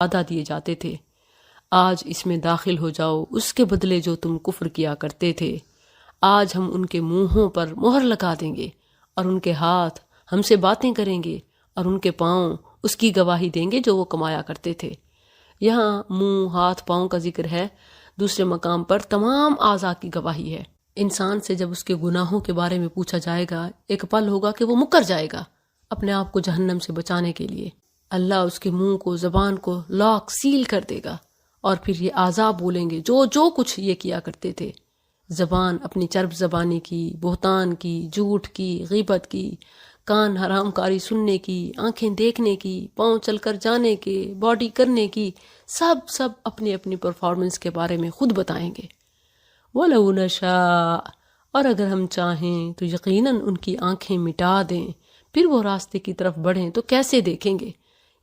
وعدہ دیے جاتے تھے، آج اس میں داخل ہو جاؤ اس کے بدلے جو تم کفر کیا کرتے تھے۔ آج ہم ان کے منہوں پر مہر لگا دیں گے اور ان کے ہاتھ ہم سے باتیں کریں گے اور ان کے پاؤں اس کی گواہی دیں گے جو وہ کمایا کرتے تھے۔ یہاں منہ، ہاتھ، پاؤں کا ذکر ہے، دوسرے مقام پر تمام اعضاء کی گواہی ہے۔ انسان سے جب اس کے گناہوں کے بارے میں پوچھا جائے گا، ایک پل ہوگا کہ وہ مکر جائے گا اپنے آپ کو جہنم سے بچانے کے لیے۔ اللہ اس کے منہ کو، زبان کو لاک سیل کر دے گا اور پھر یہ اعضاء بولیں گے جو کچھ یہ کیا کرتے تھے۔ زبان اپنی چرب زبانی کی، بہتان کی، جھوٹ کی، غیبت کی، کان حرام کاری سننے کی، آنکھیں دیکھنے کی، پاؤں چل کر جانے کے، باڈی کرنے کی، سب اپنی اپنی پرفارمنس کے بارے میں خود بتائیں گے۔ وَلَوْ نَشَاءُ، اور اگر ہم چاہیں تو یقیناً ان کی آنکھیں مٹا دیں، پھر وہ راستے کی طرف بڑھیں تو کیسے دیکھیں گے؟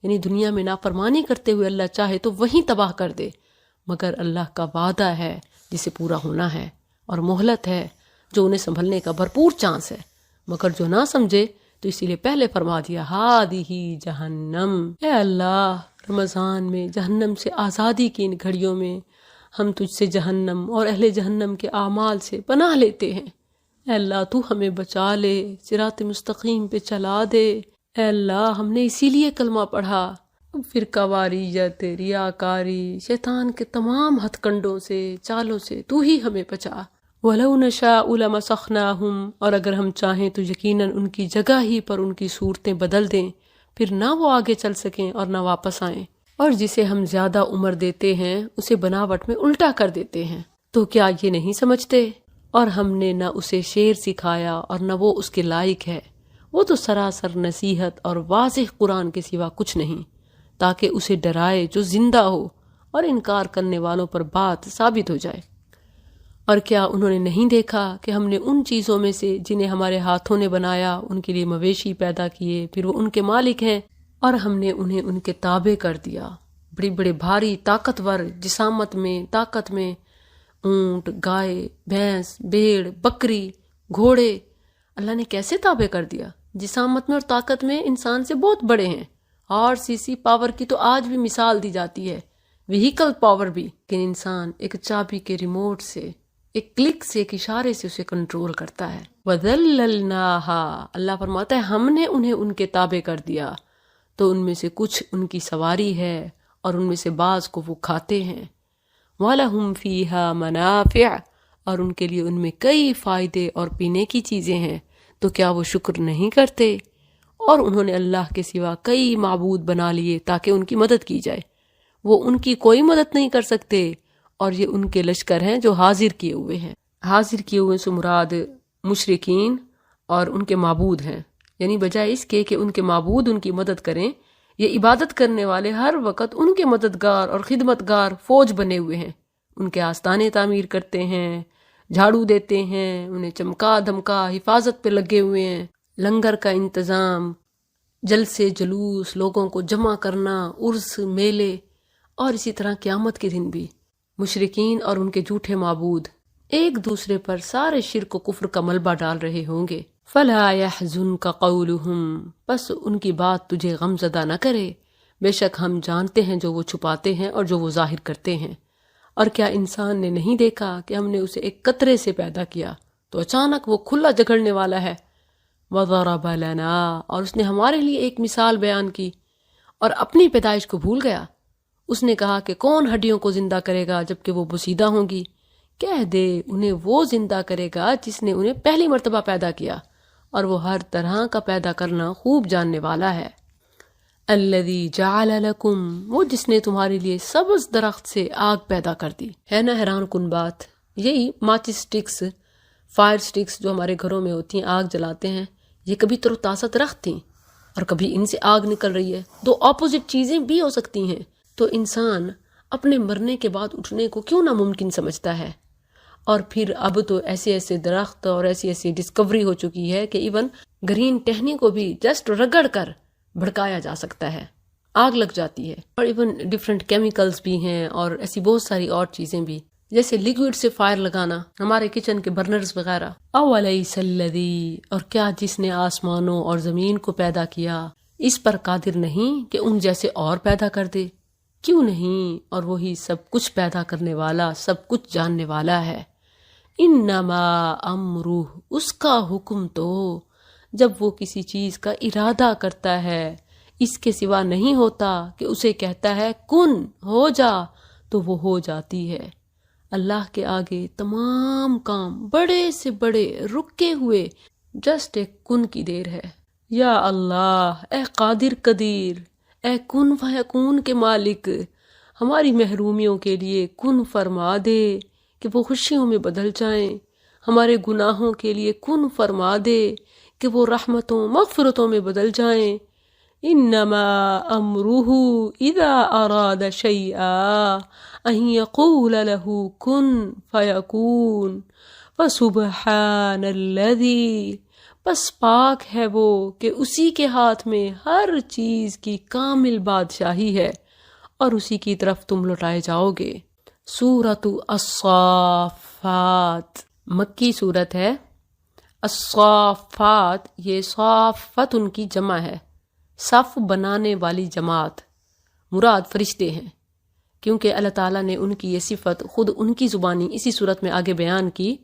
یعنی دنیا میں نافرمانی کرتے ہوئے اللہ چاہے تو وہیں تباہ کر دے، مگر اللہ کا وعدہ ہے جسے پورا ہونا ہے، اور مہلت ہے جو انہیں سنبھلنے کا بھرپور چانس ہے، مگر جو نہ سمجھے تو اسی لیے پہلے فرما دیا ہادی جہنم۔ اے اللہ، رمضان میں جہنم سے آزادی کی ان گھڑیوں میں ہم تجھ سے جہنم اور اہل جہنم کے اعمال سے پناہ لیتے ہیں۔ اے اللہ تو ہمیں بچا لے، صراط مستقیم پہ چلا دے۔ اے اللہ ہم نے اسی لیے کلمہ پڑھا، فرقہ واریت، ریاکاری، شیطان کے تمام ہتھ کنڈوں سے، چالوں سے تو ہی ہمیں بچا۔ وَلَوْ نَشَاءُ لَمَسَخْنَاهُمْ، اور اگر ہم چاہیں تو یقیناً ان کی جگہ ہی پر ان کی صورتیں بدل دیں، پھر نہ وہ آگے چل سکیں اور نہ واپس آئیں، اور جسے ہم زیادہ عمر دیتے ہیں اسے بناوٹ میں الٹا کر دیتے ہیں۔ تو کیا یہ نہیں سمجھتے؟ اور ہم نے نہ اسے شعر سکھایا اور نہ وہ اس کے لائق ہے، وہ تو سراسر نصیحت اور واضح قرآن کے سوا کچھ نہیں، تاکہ اسے ڈرائے جو زندہ ہو اور انکار کرنے والوں پر بات ثابت ہو جائے۔ اور کیا انہوں نے نہیں دیکھا کہ ہم نے ان چیزوں میں سے جنہیں ہمارے ہاتھوں نے بنایا ان کے لیے مویشی پیدا کیے، پھر وہ ان کے مالک ہیں، اور ہم نے انہیں ان کے تابع کر دیا، بڑے بڑے بھاری طاقتور جسامت میں، طاقت میں، اونٹ، گائے، بھینس، بھیڑ، بکری، گھوڑے، اللہ نے کیسے تابع کر دیا؟ جسامت میں اور طاقت میں انسان سے بہت بڑے ہیں۔ اور سی پاور کی تو آج بھی مثال دی جاتی ہے، وہیکل پاور بھی، لیکن انسان ایک چابی کے ریموٹ سے، ایک کلک سے، ایک اشارے سے اسے کنٹرول کرتا ہے۔ وَذَلَّلْنَاهَا، اللہ فرماتا ہے ہم نے انہیں ان کے تابع کر دیا، تو ان میں سے کچھ ان کی سواری ہے اور ان میں سے بعض کو وہ کھاتے ہیں۔ وَلَهُمْ فِيهَا مَنَافِعُ، اور ان کے لیے ان میں کئی فائدے اور پینے کی چیزیں ہیں، تو کیا وہ شکر نہیں کرتے؟ اور انہوں نے اللہ کے سوا کئی معبود بنا لیے تاکہ ان کی مدد کی جائے، وہ ان کی کوئی مدد نہیں کر سکتے، اور یہ ان کے لشکر ہیں جو حاضر کیے ہوئے ہیں۔ حاضر کیے ہوئے سے مراد مشرکین اور ان کے معبود ہیں، یعنی بجائے اس کے کہ ان کے معبود ان کی مدد کریں، یہ عبادت کرنے والے ہر وقت ان کے مددگار اور خدمتگار فوج بنے ہوئے ہیں، ان کے آستانے تعمیر کرتے ہیں، جھاڑو دیتے ہیں، انہیں چمکا دھمکا حفاظت پہ لگے ہوئے ہیں، لنگر کا انتظام، جلسے جلوس، لوگوں کو جمع کرنا، عرس، میلے، اور اسی طرح قیامت کے دن بھی مشرکین اور ان کے جھوٹے معبود ایک دوسرے پر سارے شرک و کفر کا ملبہ ڈال رہے ہوں گے۔ فَلَا يَحْزُنْكَ قَوْلُهُمْ، بس ان کی بات تجھے غم زدہ نہ کرے، بے شک ہم جانتے ہیں جو وہ چھپاتے ہیں اور جو وہ ظاہر کرتے ہیں۔ اور کیا انسان نے نہیں دیکھا کہ ہم نے اسے ایک قطرے سے پیدا کیا تو اچانک وہ کھلا جھگڑنے والا ہے؟ وَضَرَبَ لَنَا، اور اس نے ہمارے لیے ایک مثال بیان کی، اور اپنی پیدائش کو بھول گیا۔ اس نے کہا کہ کون ہڈیوں کو زندہ کرے گا جبکہ وہ بوسیدہ ہوں گی؟ کہہ دے انہیں وہ زندہ کرے گا جس نے انہیں پہلی مرتبہ پیدا کیا، اور وہ ہر طرح کا پیدا کرنا خوب جاننے والا ہے۔ الذی جعل لکم، وہ جس نے تمہارے لیے سبز درخت سے آگ پیدا کر دی۔ ہے نا حیران کن بات؟ یہی ماچس سٹکس، فائر سٹکس جو ہمارے گھروں میں ہوتی ہیں، آگ جلاتے ہیں، یہ کبھی تر و تازہ درخت تھیں اور کبھی ان سے آگ نکل رہی ہے، دو اپوزٹ چیزیں بھی ہو سکتی ہیں۔ تو انسان اپنے مرنے کے بعد اٹھنے کو کیوں ناممکن سمجھتا ہے؟ اور پھر اب تو ایسے ایسے درخت اور ایسی ایسی ڈسکوری ہو چکی ہے کہ ایون گرین ٹہنی کو بھی جسٹ رگڑ کر بھڑکایا جا سکتا ہے، آگ لگ جاتی ہے۔ اور ایون ڈیفرنٹ کیمیکلز بھی ہیں اور ایسی بہت ساری اور چیزیں بھی، جیسے لیکوڈ سے فائر لگانا، ہمارے کچن کے برنرز وغیرہ۔ اولیس الذی، اور کیا جس نے آسمانوں اور زمین کو پیدا کیا اس پر قادر نہیں کہ ان جیسے اور پیدا کر دے؟ کیوں نہیں، اور وہی سب کچھ پیدا کرنے والا، سب کچھ جاننے والا ہے۔ انما امرہ، اس کا حکم تو جب وہ کسی چیز کا ارادہ کرتا ہے، اس کے سوا نہیں ہوتا کہ اسے کہتا ہے کن ہو جا تو وہ ہو جاتی ہے۔ اللہ کے آگے تمام کام بڑے سے بڑے رکے ہوئے جسٹ ایک کن کی دیر ہے۔ یا اللہ، اے قادر قدیر، اے کن فیکون کے مالک، ہماری محرومیوں کے لیے کن فرما دے کہ وہ خوشیوں میں بدل جائیں، ہمارے گناہوں کے لیے کن فرما دے کہ وہ رحمتوں مغفرتوں میں بدل جائیں۔ انما امرہ اذا اراد شیئا ان یقول له کن فیکون فسبحان الذی، بس پاک ہے وہ کہ اسی کے ہاتھ میں ہر چیز کی کامل بادشاہی ہے اور اسی کی طرف تم لوٹائے جاؤ گے۔ سورۃ الصافات مکی صورت ہے۔ الصافات، یہ صافت ان کی جمع ہے، صف بنانے والی جماعت، مراد فرشتے ہیں، کیونکہ اللہ تعالیٰ نے ان کی یہ صفت خود ان کی زبانی اسی صورت میں آگے بیان کی۔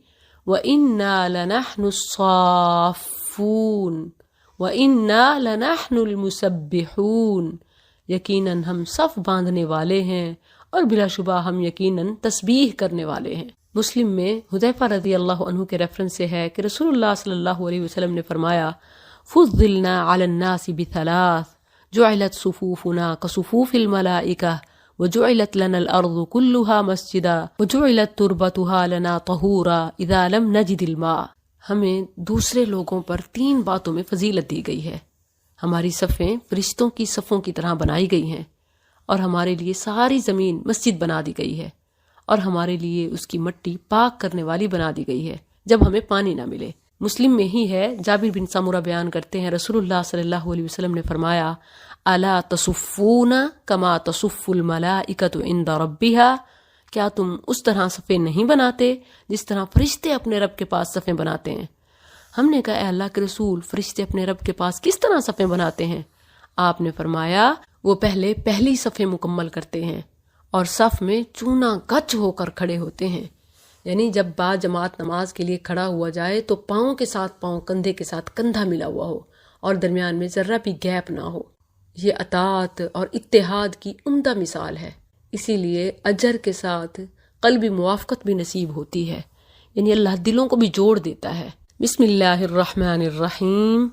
وَإِنَّا لَنَحْنُ الصَّافُّونَ وَإِنَّا لَنَحْنُ الْمُسَبِّحُونَ، یقیناً ہم صف باندھنے والے ہیں اور بلا شبہ ہم یقیناً تسبیح کرنے والے ہیں۔ مسلم میں حذیفہ رضی اللہ عنہ کے ریفرنس سے ہے کہ رسول اللہ صلی اللہ علیہ وسلم نے فرمایا فضلنا علی الناس بثلاث جعلت صفوفنا كصفوف الملائکہ وجعلت لنا الارض كلها مسجدا وجعلت تربتها لنا طہورا اذا لم نجد الماء۔ ہمیں دوسرے لوگوں پر 3 باتوں میں فضیلت دی گئی ہے۔ ہماری صفیں فرشتوں کی صفوں کی طرح بنائی گئی ہیں، اور ہمارے لیے ساری زمین مسجد بنا دی گئی ہے، اور ہمارے لیے اس کی مٹی پاک کرنے والی بنا دی گئی ہے جب ہمیں پانی نہ ملے۔ مسلم میں ہی ہے، جابر بن سمرہ بیان کرتے ہیں رسول اللہ صلی اللہ علیہ وسلم نے فرمایا الا تصفون کما تصف الملائکۃ عند ربها، کیا تم اس طرح صفیں نہیں بناتے جس طرح فرشتے اپنے رب کے پاس صفیں بناتے ہیں؟ ہم نے کہا اے اللہ کے رسول، فرشتے اپنے رب کے پاس کس طرح صفیں بناتے ہیں؟ آپ نے فرمایا وہ پہلی صفیں مکمل کرتے ہیں اور صف میں چونا گچ ہو کر کھڑے ہوتے ہیں، یعنی جب با جماعت نماز کے لیے کھڑا ہوا جائے تو پاؤں کے ساتھ پاؤں، کندھے کے ساتھ کندھا ملا ہوا ہو اور درمیان میں ذرہ بھی گیپ نہ ہو۔ یہ اطاعت اور اتحاد کی عمدہ مثال ہے، اسی لیے اجر کے ساتھ قلبی موافقت بھی نصیب ہوتی ہے، یعنی اللہ دلوں کو بھی جوڑ دیتا ہے۔ بسم اللہ الرحمن الرحیم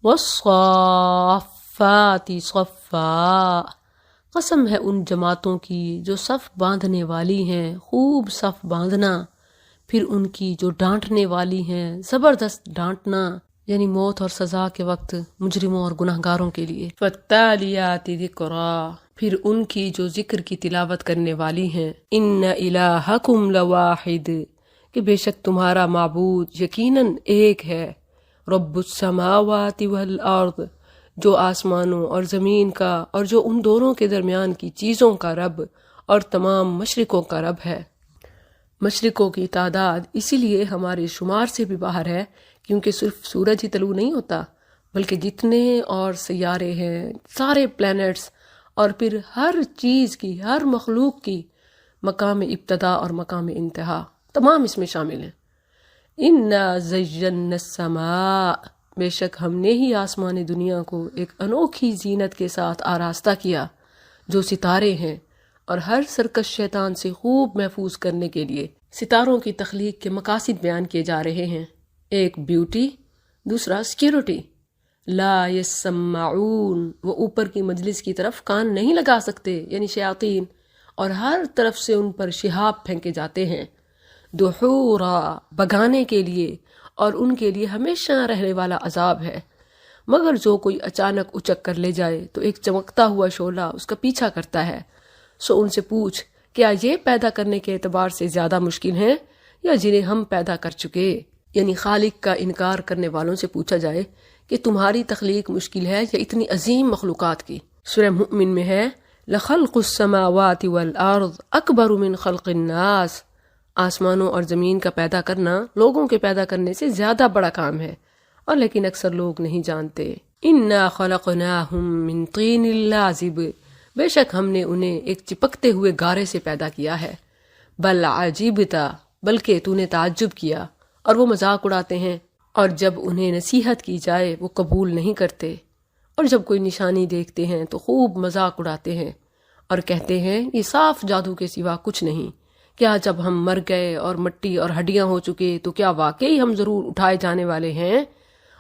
والصافات صفا، قسم ہے ان جماعتوں کی جو صف باندھنے والی ہیں، خوب صف باندھنا، پھر ان کی جو ڈانٹنے والی ہیں، زبردست ڈانٹنا، یعنی موت اور سزا کے وقت مجرموں اور گناہگاروں کے لیے۔ فالتالیات ذکرا، پھر ان کی جو ذکر کی تلاوت کرنے والی ہیں۔ ان الہکم لواحد، کہ بے شک تمہارا معبود یقیناً ایک ہے۔ رب السماوات والارض، جو آسمانوں اور زمین کا اور جو ان دونوں کے درمیان کی چیزوں کا رب اور تمام مشرقوں کا رب ہے۔ مشرقوں کی تعداد اسی لیے ہمارے شمار سے بھی باہر ہے، کیونکہ صرف سورج ہی طلوع نہیں ہوتا، بلکہ جتنے اور سیارے ہیں، سارے پلینٹس، اور پھر ہر چیز کی، ہر مخلوق کی مقام ابتدا اور مقام انتہا تمام اس میں شامل ہیں۔ اِنَّا زَيَّنَّا السَّمَاءَ، بے شک ہم نے ہی آسمان دنیا کو ایک انوکھی زینت کے ساتھ آراستہ کیا، جو ستارے ہیں اور ہر سرکش شیطان سے خوب محفوظ کرنے کے لیے ستاروں کی تخلیق کے مقاصد بیان کیے جا رہے ہیں۔ ایک بیوٹی، دوسرا سیکیورٹی۔ لا یسمعون، وہ اوپر کی مجلس کی طرف کان نہیں لگا سکتے، یعنی شیاطین، اور ہر طرف سے ان پر شہاب پھینکے جاتے ہیں، دحورا، بگانے کے لیے، اور ان کے لیے ہمیشہ رہنے والا عذاب ہے۔ مگر جو کوئی اچانک اچک کر لے جائے تو ایک چمکتا ہوا شعلہ اس کا پیچھا کرتا ہے۔ سو ان سے پوچھ، کیا یہ پیدا کرنے کے اعتبار سے زیادہ مشکل ہیں یا جنہیں ہم پیدا کر چکے؟ یعنی خالق کا انکار کرنے والوں سے پوچھا جائے کہ تمہاری تخلیق مشکل ہے یا اتنی عظیم مخلوقات کی۔ سورہ مؤمن میں ہے لَخَلْقُ السَّمَاوَاتِ وَالْأَرْضِ أَكْبَرُ مِنْ خَلْقِ النَّاسِ، آسمانوں اور زمین کا پیدا کرنا لوگوں کے پیدا کرنے سے زیادہ بڑا کام ہے، اور لیکن اکثر لوگ نہیں جانتے۔ إِنَّا خَلَقْنَاهُمْ مِنْ طِينٍ لَازِبٍ، بے شک ہم نے انہیں ایک چپکتے ہوئے گارے سے پیدا کیا ہے. بل عجیبتا، بلکہ تو نے تعجب کیا. اور وہ مذاق اڑاتے ہیں، اور جب انہیں نصیحت کی جائے وہ قبول نہیں کرتے، اور جب کوئی نشانی دیکھتے ہیں تو خوب مذاق اڑاتے ہیں اور کہتے ہیں یہ صاف جادو کے سوا کچھ نہیں. کیا جب ہم مر گئے اور مٹی اور ہڈیاں ہو چکے تو کیا واقعی ہم ضرور اٹھائے جانے والے ہیں؟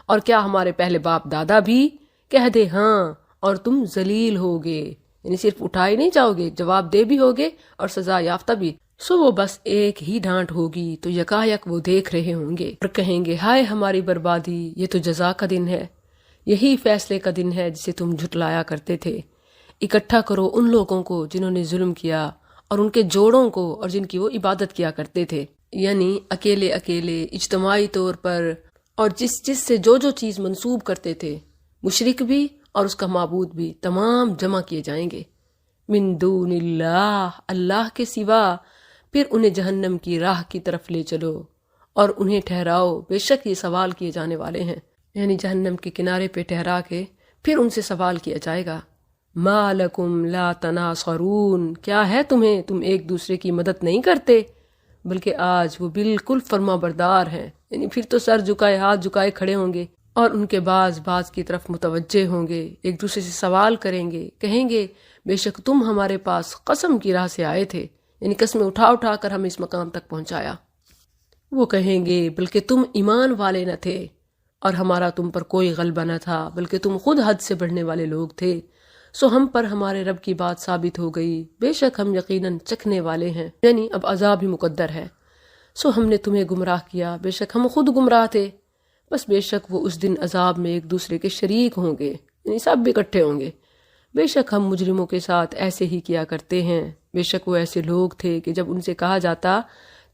اور کیا ہمارے پہلے باپ دادا بھی؟ کہہ دے ہاں، اور تم ذلیل ہوگے، یعنی صرف اٹھائے نہیں جاؤ گے، جواب دے بھی ہوگے اور سزا یافتہ بھی. سو وہ بس ایک ہی ڈانٹ ہوگی تو یکایک وہ دیکھ رہے ہوں گے اور کہیں گے ہائے ہماری بربادی، یہ تو جزا کا دن ہے، یہی فیصلے کا دن ہے جسے تم جھٹلایا کرتے تھے. اکٹھا کرو ان لوگوں کو جنہوں نے ظلم کیا اور ان کے جوڑوں کو اور جن کی وہ عبادت کیا کرتے تھے، یعنی اکیلے اکیلے اجتماعی طور پر، اور جس سے جو چیز منسوب کرتے تھے، مشرک بھی اور اس کا معبود بھی تمام جمع کیے جائیں گے. من دون اللہ، اللہ کے سوا. پھر انہیں جہنم کی راہ کی طرف لے چلو اور انہیں ٹھہراؤ، بے شک یہ سوال کیے جانے والے ہیں. یعنی جہنم کے کنارے پہ ٹھہرا کے پھر ان سے سوال کیا جائے گا. ما لکم لا تناصرون، کیا ہے تمہیں، تم ایک دوسرے کی مدد نہیں کرتے؟ بلکہ آج وہ بالکل فرما بردار ہیں، یعنی پھر تو سر جھکائے ہاتھ جھکائے کھڑے ہوں گے اور ان کے بعض کی طرف متوجہ ہوں گے، ایک دوسرے سے سوال کریں گے، کہیں گے بے شک تم ہمارے پاس قسم کی راہ سے آئے تھے، یعنی قسمیں اٹھا کر ہمیں اس مقام تک پہنچایا. وہ کہیں گے بلکہ تم ایمان والے نہ تھے اور ہمارا تم پر کوئی غلبہ نہ تھا، بلکہ تم خود حد سے بڑھنے والے لوگ تھے. سو ہم پر ہمارے رب کی بات ثابت ہو گئی، بے شک ہم یقیناً چکھنے والے ہیں، یعنی اب عذاب ہی مقدر ہے. سو ہم نے تمہیں گمراہ کیا، بے شک ہم خود گمراہ تھے. بس بے شک وہ اس دن عذاب میں ایک دوسرے کے شریک ہوں گے، یعنی سب بھی اکٹھے ہوں گے. بے شک ہم مجرموں کے ساتھ ایسے ہی کیا کرتے ہیں. بے شک وہ ایسے لوگ تھے کہ جب ان سے کہا جاتا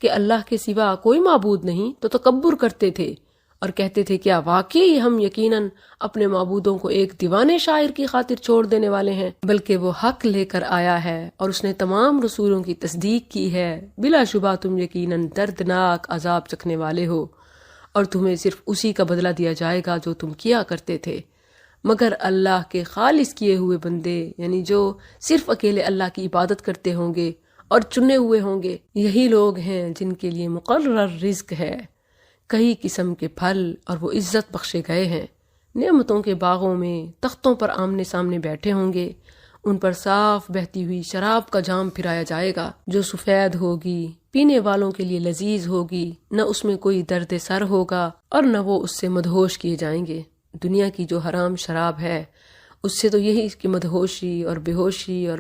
کہ اللہ کے سوا کوئی معبود نہیں تو تکبر کرتے تھے اور کہتے تھے کیا واقعی ہم یقیناً اپنے معبودوں کو ایک دیوانے شاعر کی خاطر چھوڑ دینے والے ہیں؟ بلکہ وہ حق لے کر آیا ہے اور اس نے تمام رسولوں کی تصدیق کی ہے. بلا شبہ تم یقیناً دردناک عذاب چکھنے والے ہو اور تمہیں صرف اسی کا بدلہ دیا جائے گا جو تم کیا کرتے تھے. مگر اللہ کے خالص کیے ہوئے بندے، یعنی جو صرف اکیلے اللہ کی عبادت کرتے ہوں گے اور چنے ہوئے ہوں گے، یہی لوگ ہیں جن کے لیے مقرر رزق ہے، کئی قسم کے پھل، اور وہ عزت بخشے گئے ہیں. نعمتوں کے باغوں میں تختوں پر آمنے سامنے بیٹھے ہوں گے، ان پر صاف بہتی ہوئی شراب کا جام پھرایا جائے گا جو سفید ہوگی، پینے والوں کے لیے لذیذ ہوگی، نہ اس میں کوئی درد سر ہوگا اور نہ وہ اس سے مدہوش کیے جائیں گے. دنیا کی جو حرام شراب ہے اس سے تو یہی اس کی مدہوشی اور بے ہوشی اور